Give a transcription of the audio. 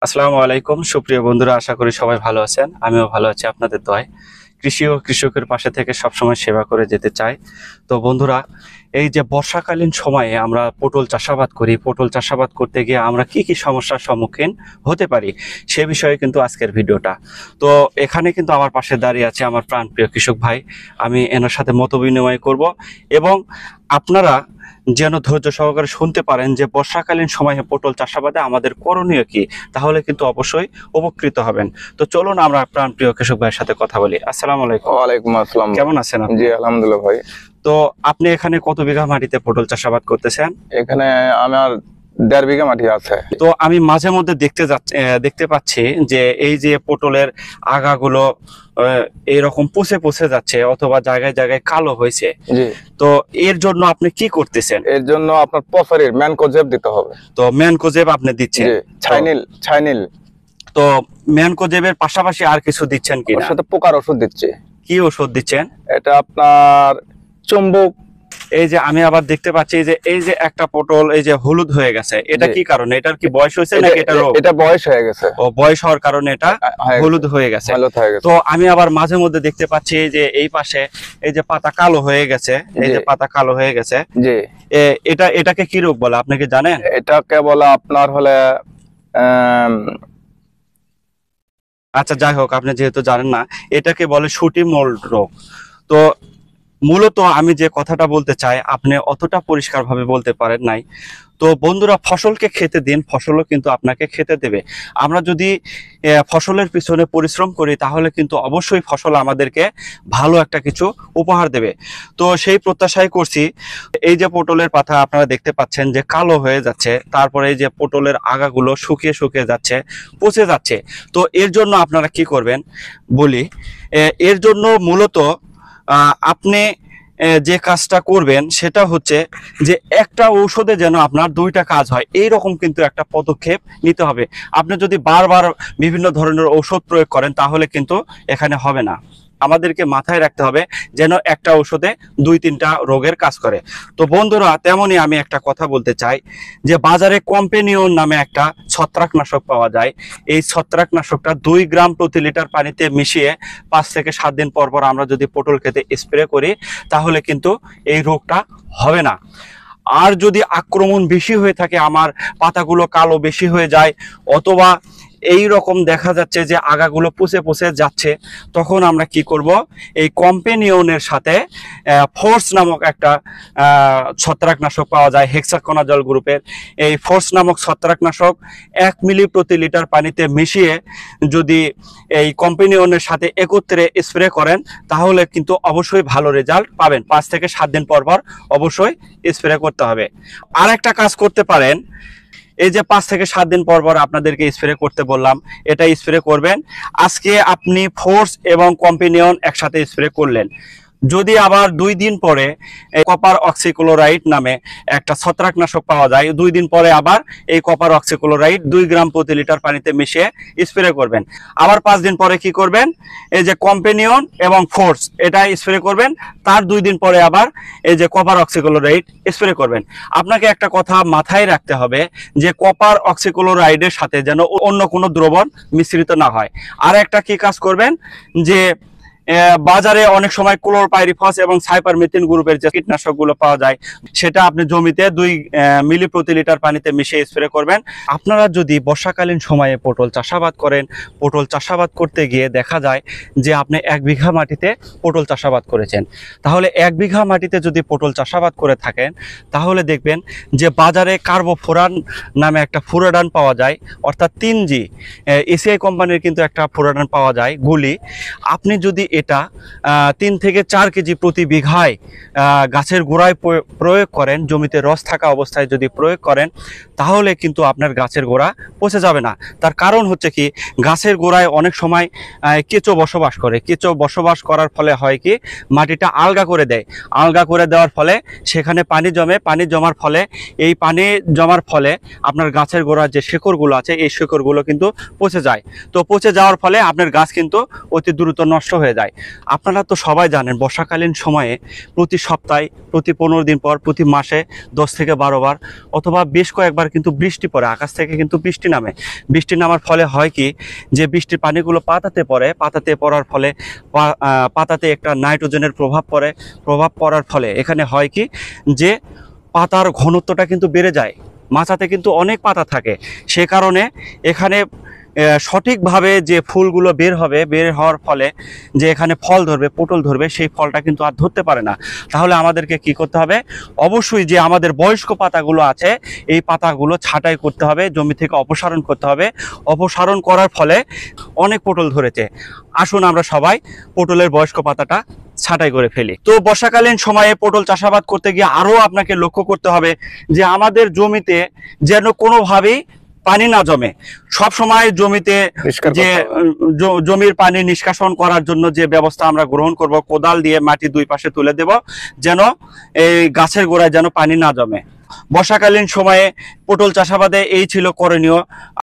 আসসালামু আলাইকুম সুপ্রিয় বন্ধুরা, আশা করি সবাই ভালো আছেন। আমিও ভালো আছি আপনাদের দয়ায়। কৃষি ও কৃষকের পাশে থেকে সবসময় সেবা করে যেতে চাই। তো বন্ধুরা, এই যে বর্ষাকালীন সময়ে আমরা পটল চাষাবাদ করি, পটল চাষাবাদ করতে গিয়ে আমরা কি কি সমস্যার সম্মুখীন হতে পারি সে বিষয়ে কিন্তু আজকের ভিডিওটা। তো এখানে কিন্তু আমার পাশে দাঁড়িয়ে আছে আমার প্রাণপ্রিয় কৃষক ভাই। আমি এনার সাথে মত বিনিময় করব এবং আপনারা যেন ধৈর্য সহকারে শুনতে পারেন যে বর্ষাকালীন সময়ে পটল চাষাবাদে আমাদের করণীয় কি, তাহলে কিন্তু অবশ্যই উপকৃত হবেন। তো চলুন আমরা প্রাণপ্রিয় কৃষক ভাইয়ের সাথে কথা বলি। আসসালামু আলাইকুম। ওয়ালাইকুম আসসালাম। কেমন আছেন আপনি? জি আলহামদুলিল্লাহ ভাই। তো আপনি এখানে কত বিঘা মাটিতে পটল চাষাবাদ করতেছেন? এখানে আমার 1.5 বিঘা মাটি আছে। তো আমি মাঝে মধ্যে দেখতে পাচ্ছি যে এই যে পটলের আগাগুলো এইরকম পচে পচে যাচ্ছে অথবা জায়গায় জায়গায় কালো হয়েছে। জি, তো এর জন্য আপনি কি করতেছেন? এর জন্য আপনার পসারির ম্যানকোজেব দিতে হবে। তো ম্যানকোজেব আপনি দিচ্ছেন? জি, ছাইনিল। তো ম্যানকোজেবের পাশাপাশি আর কিছু দিচ্ছেন ওর কিনা? সাথে পোকার ওষুধ দিচ্ছি। কি ওষুধ দিচ্ছেন? এটা আপনার চুম্বক। এই যে আমি আবার দেখতে পাচ্ছি যে এই যে একটা পটল এই যে হলুদ হয়ে গেছে, এটা জি। কি কারণে? এটার কি বয়স হয়েছে নাকি এটা রোগ? এটা বয়স হয়ে গেছে। ও, বয়স হওয়ার কারণে এটা হলুদ হয়ে গেছে। হলুদ হয়ে গেছে। তো আমি আবার মাঝে মধ্যে দেখতে পাচ্ছি যে এই পাশে এই যে পাতা কালো হয়ে গেছে, এই যে জি। পাতা কালো হয়ে গেছে, জি, এটাকে কি রোগ বলে আপনি কি জানেন? এটাকে বলে আপনার হলে আচ্ছা যাই হোক, আপনি যেহেতু জানেন না, এটাকে বলে শুটি মোল্ড রোগ। তো মূলত আমি যে কথাটা বলতে চাই আপনি অতটা পরিষ্কারভাবে বলতে পারেন নাই। তো বন্ধুরা, ফসলকে খেতে দিন, ফসলও কিন্তু আপনাকে খেতে দেবে। আমরা যদি ফসলের পিছনে পরিশ্রম করি তাহলে কিন্তু অবশ্যই ফসল আমাদেরকে ভালো একটা কিছু উপহার দেবে। তো সেই প্রত্যাশাই করছি। এই যে পটলের পাতা আপনারা দেখতে পাচ্ছেন যে কালো হয়ে যাচ্ছে, তারপরে এই যে পটলের আগাগুলো শুকিয়ে শুকিয়ে যাচ্ছে, পচে যাচ্ছে। তো এর জন্য আপনারা কি করবেন বলি। এর জন্য মূলত আপনি যে কাজটা করবেন সেটা হচ্ছে যে একটা ঔষধে যেন আপনার দুইটা কাজ হয়, এই রকম কিন্তু একটা পদক্ষেপ নিতে হবে। আপনি যদি বারবার বিভিন্ন ধরনের ঔষধ প্রয়োগ করেন তাহলে কিন্তু এখানে হবে না। আমাদেরকে মাথায় রাখতে হবে যেন একটা ঔষধে 2-3টা রোগের কাজ করে। তো বন্ধুরা, তেমনই আমি একটা কথা বলতে চাই যে বাজারে কম্পেনিয়ন নামে একটা ছত্রাকনাশক পাওয়া যায়। এই ছত্রাকনাশকটা 2 গ্রাম প্রতি লিটার পানিতে মিশিয়ে 5 থেকে 7 দিন পর পর আমরা যদি পটল খেতে স্প্রে করি তাহলে কিন্তু এই রোগটা হবে না। আর যদি আক্রমণ বেশি হয়ে থাকে, আমার পাতাগুলো কালো বেশি হয়ে যায় অথবা এই রকম দেখা যাচ্ছে যে আগাগুলো পচে পচে যাচ্ছে, তখন আমরা কি করব, এই কম্পেনিয়নের সাথে ফোর্স নামক একটা ছত্রাকনাশক পাওয়া যায় হেক্সাকোনাজল গ্রুপের। এই ফোর্স নামক ছত্রাকনাশক 1 মিলি প্রতি লিটার পানিতে মিশিয়ে যদি এই কম্পেনিয়নের সাথে একত্রে স্প্রে করেন তাহলে কিন্তু অবশ্যই ভালো রেজাল্ট পাবেন। 5 থেকে 7 দিন পর পর অবশ্যই স্প্রে করতে হবে। আর একটা কাজ করতে পারেন, এই যে 5 থেকে 7 দিন পর পর আপনাদেরকে স্প্রে করতে বললাম, এটা স্প্রে করবেন। আজকে আপনি ফোর্স এবং কম্পেনিয়ন একসাথে স্প্রে করলেন, যদি আবার 2 দিন পরে কপার অক্সিক্লোরাইড নামে একটা ছত্রাকনাশক পাওয়া যায়, 2 দিন পরে আবার এই কপার অক্সিক্লোরাইড 2 গ্রাম প্রতি লিটার পানিতে মিশিয়ে স্প্রে করবেন। আবার 5 দিন পরে কি করবেন, এই যে কম্পেনিয়ন এবং ফোর্স এটা স্প্রে করবেন। তার 2 দিন পরে আবার এই যে কপার অক্সিক্লোরাইড স্প্রে করবেন। আপনাকে একটা কথা মাথায় রাখতে হবে যে কপার অক্সিক্লোরাইডের সাথে যেন অন্য কোনো দ্রবণ মিশ্রিত না হয়। আর একটা কি কাজ করবেন, যে বাজারে অনেক সময় ক্লোরপাইরিফস এবং সাইপারমেথ্রিন গ্রুপের যে কীটনাশকগুলো পাওয়া যায় সেটা আপনি জমিতে 2 মিলি প্রতি লিটার পানিতে মিশিয়ে স্প্রে করবেন। আপনারা যদি বর্ষাকালীন সময়ে পটল চাষাবাদ করেন, পটল চাষাবাদ করতে গিয়ে দেখা যায় যে আপনি 1 বিঘা মাটিতে পটল চাষাবাদ করেছেন, তাহলে 1 বিঘা মাটিতে যদি পটল চাষাবাদ করে থাকেন তাহলে দেখবেন যে বাজারে কার্বোফোরান নামে একটা ফুরাডান পাওয়া যায়, অর্থাৎ 3G এসিআই কোম্পানির কিন্তু একটা ফুরাডান পাওয়া যায় গুলি। আপনি যদি এটা 3 থেকে 4 কেজি প্রতি বিঘায় গাছের গোড়ায় প্রয়োগ করেন, জমিতে রস থাকা অবস্থায় যদি প্রয়োগ করেন তাহলে কিন্তু আপনার গাছের গোড়া পচে যাবে না। তার কারণ হচ্ছে কি, গাছের গোড়ায় অনেক সময় কেঁচো বসবাস করে। কেঁচো বসবাস করার ফলে হয় কি, মাটিটা আলগা করে দেয়। আলগা করে দেওয়ার ফলে সেখানে পানি জমে, পানি জমার ফলে এই পানি জমার ফলে আপনার গাছের গোড়ার যে শিকড়গুলো আছে এই শিকড়গুলো কিন্তু পচে যায়। তো পচে যাওয়ার ফলে আপনার গাছ কিন্তু অতি দ্রুত নষ্ট হয়ে যায়। যায়। আপনারা তো সবাই জানেন বর্ষাকালীন সময়ে প্রতি সপ্তাহে, প্রতি 15 দিন পর, প্রতি মাসে 10 থেকে 12 বার অথবা বেশ কয়েকবার কিন্তু বৃষ্টি পড়ে, আকাশ থেকে কিন্তু বৃষ্টি নামে। বৃষ্টি নামার ফলে হয় কি, যে বৃষ্টির পানিগুলো পাতাতে পড়ে, পাতাতে পড়ার ফলে পাতাতে একটা নাইট্রোজেনের প্রভাব পড়ার ফলে এখানে হয় কি, যে পাতার ঘনত্বটা কিন্তু বেড়ে যায়। মাচাতে কিন্তু অনেক পাতা থাকে, সে কারণে এখানে সঠিকভাবে যে ফুলগুলো বের হওয়ার ফলে যে এখানে ফল ধরবে, পটল ধরবে, সেই ফলটা কিন্তু আর ধরতে পারে না। তাহলে আমাদেরকে কি করতে হবে, অবশ্যই যে আমাদের বয়স্ক পাতাগুলো আছে এই পাতাগুলো ছাঁটাই করতে হবে, জমি থেকে অপসারণ করতে হবে। অপসারণ করার ফলে অনেক পটল ধরেছে। আসুন আমরা সবাই পটলের বয়স্ক পাতাটা ছাঁটাই করে ফেলি। তো বর্ষাকালীন সময়ে পটল চাষাবাদ করতে গিয়ে আরো আপনাকে লক্ষ্য করতে হবে যে আমাদের জমিতে যেন কোনোভাবেই পানি না জমে। সব সময় জমিতে পরিষ্কার যে করতে হবে। জমির পানি নিষ্কাশন করার জন্য যে ব্যবস্থা আমরা গ্রহণ করব, কোদাল দিয়ে মাটি দুই পাশে তুলে দেব, যেন এই গাছের গোড়ায় যেন পানি না জমে। বর্ষাকালীন সময়ে পটল চাষাবাদে এই ছিল করণীয়।